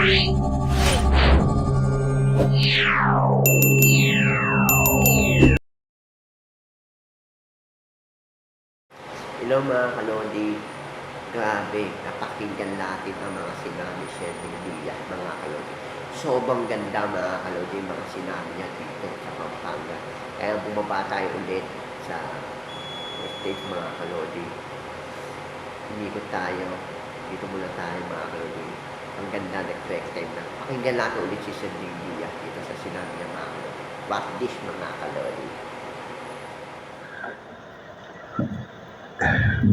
Hello mga kalodi, grabe, napakinggan natin ang mga sinabi siya ni Diaz mga kalodi. Sobrang ganda mga kalodi, mga sinabi niya dito sa Pampanga. Kaya bumaba tayo ulit sa stage mga kalodi. Umikot tayo, dito muna tayo mga kalodi. Ang ganda, nag-time na. Pakinggan natin ulit si Sir Diaz dito sa sinabi niya mga kalodi. What this mga kalodi?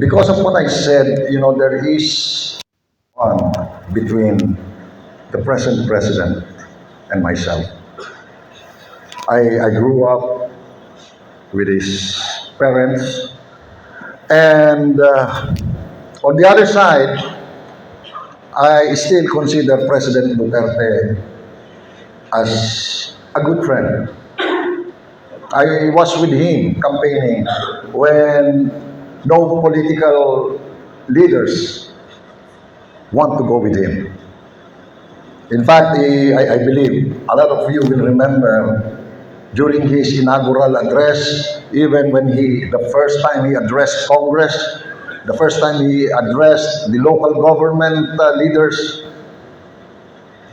Because of what I said, you know, there is one between the present president and myself. I grew up with his parents, and on the other side, I still consider President Duterte as a good friend. I was with him campaigning when no political leaders want to go with him. In fact, I believe a lot of you will remember during his inaugural address, even when the first time he addressed Congress, the first time he addressed the local government leaders,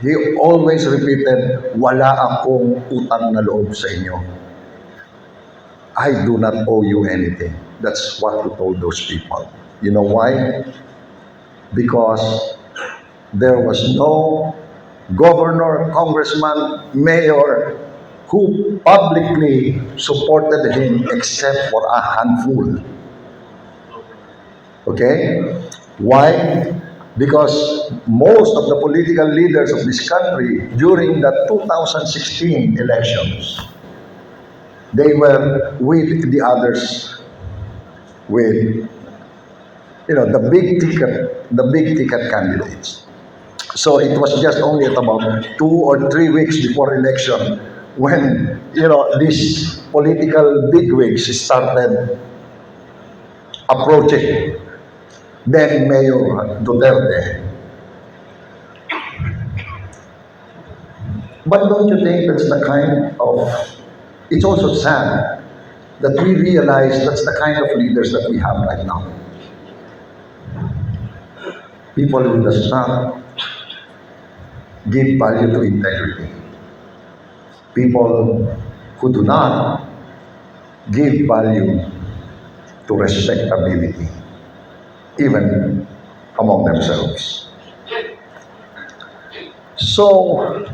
he always repeated, "Wala akong utang na loob sa inyo. I do not owe you anything." That's what he told those people. You know why? Because there was no governor, congressman, mayor who publicly supported him except for a handful. Okay? Why? Because most of the political leaders of this country during the 2016 elections, they were with the others, with the big ticket candidates. So it was just only at about 2 or 3 weeks before election when these political bigwigs started approaching then Mayor Duterte. But don't you think that's the kind of, it's also sad that we realize that's the kind of leaders that we have right now. People who does not give value to integrity. People who do not give value to respectability, even among themselves. So,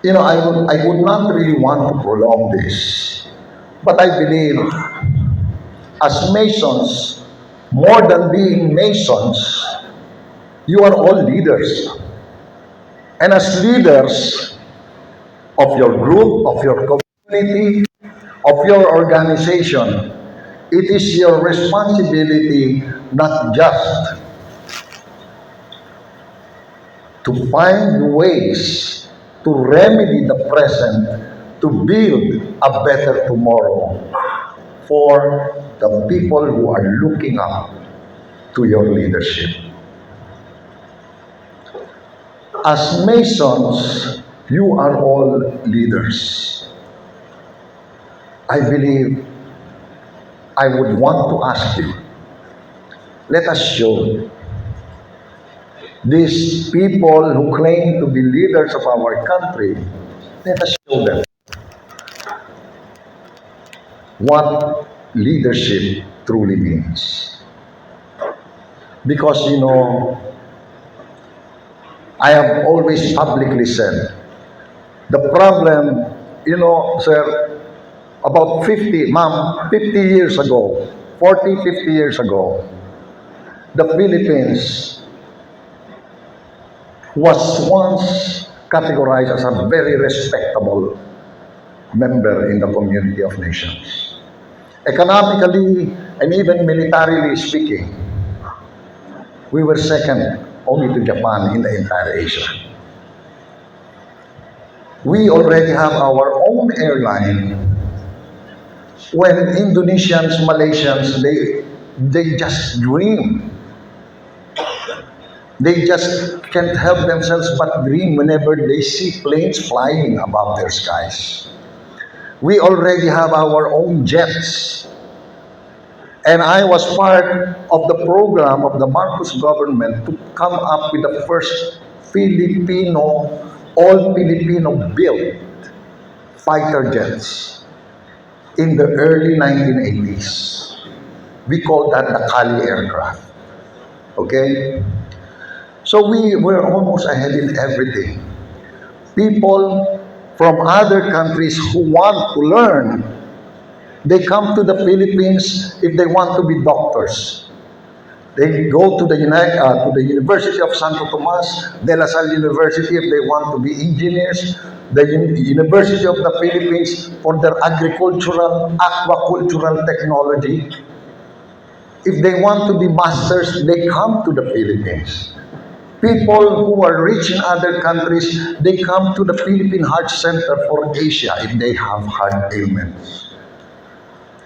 I would not really want to prolong this, but I believe as Masons, more than being Masons, you are all leaders. And as leaders of your group, of your community, of your organization, it is your responsibility not just to find ways to remedy the present, to build a better tomorrow for the people who are looking up to your leadership. As Masons, you are all leaders. I believe I would want to ask you, let us show these people who claim to be leaders of our country, let us show them what leadership truly means. Because, I have always publicly said, the problem, sir, about 50 years ago, 40, 50 years ago, the Philippines was once categorized as a very respectable member in the community of nations. Economically and even militarily speaking, we were second only to Japan in the entire Asia. We already have our own airline when Indonesians, Malaysians, they just dream They just can't help themselves but dream whenever they see planes flying above their skies. We already have our own jets. And I was part of the program of the Marcos government to come up with the first Filipino, all Filipino built fighter jets in the early 1980s. We call that the Kali aircraft. Okay? So we were almost ahead in everything. People from other countries who want to learn, they come to the Philippines if they want to be doctors. They go to the University of Santo Tomas, De La Salle University if they want to be engineers, the University of the Philippines for their agricultural, aquacultural technology. If they want to be masters, they come to the Philippines. People who are rich in other countries, they come to the Philippine Heart Center for Asia if they have heart ailments.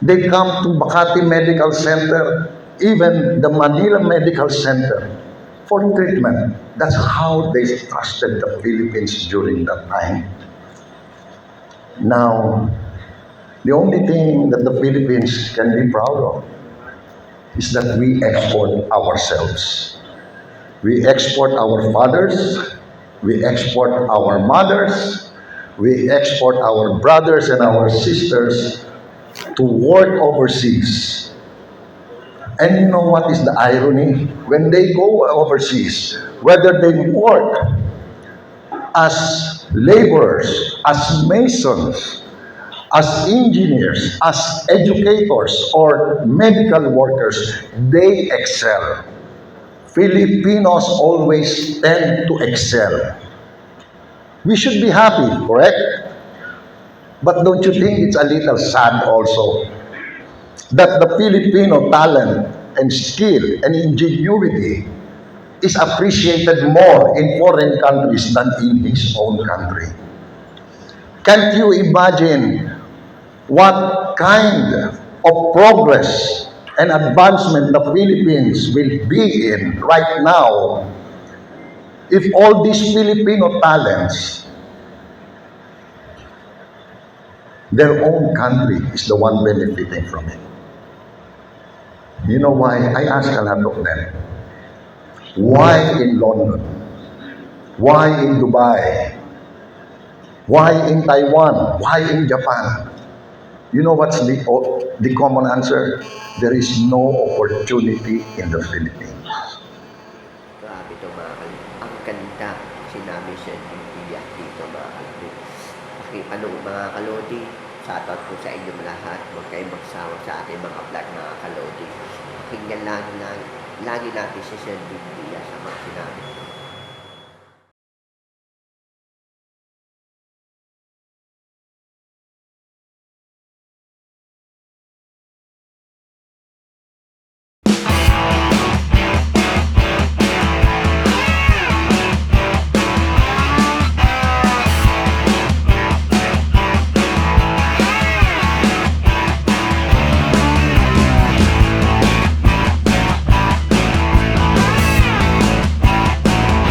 They come to Makati Medical Center, even the Manila Medical Center for treatment. That's how they trusted the Philippines during that time. Now, the only thing that the Philippines can be proud of is that we export ourselves. We export our fathers, we export our mothers, we export our brothers and our sisters to work overseas. And you know what is the irony? When they go overseas, whether they work as laborers, as masons, as engineers, as educators, or medical workers, they excel. Filipinos always tend to excel. We should be happy, correct? But don't you think it's a little sad also that the Filipino talent and skill and ingenuity is appreciated more in foreign countries than in his own country? Can't you imagine what kind of progress and advancement the Philippines will be in right now if all these Filipino talents, their own country is the one benefiting from it? You know why? I ask a lot of them. Why in London? Why in Dubai? Why in Taiwan? Why in Japan? You know what's the common answer? There is no opportunity in the Philippines. Grabe ito mga kalodi. Ang ganda sinabi siya ng Diaz dito mga kalodi. Ano mga kalodi, shoutout po sa inyong lahat. Huwag kayong magsawa sa ating mga vlog mga kalodi. Pakinggan lagi natin si Sir Diaz sa mga sinabi.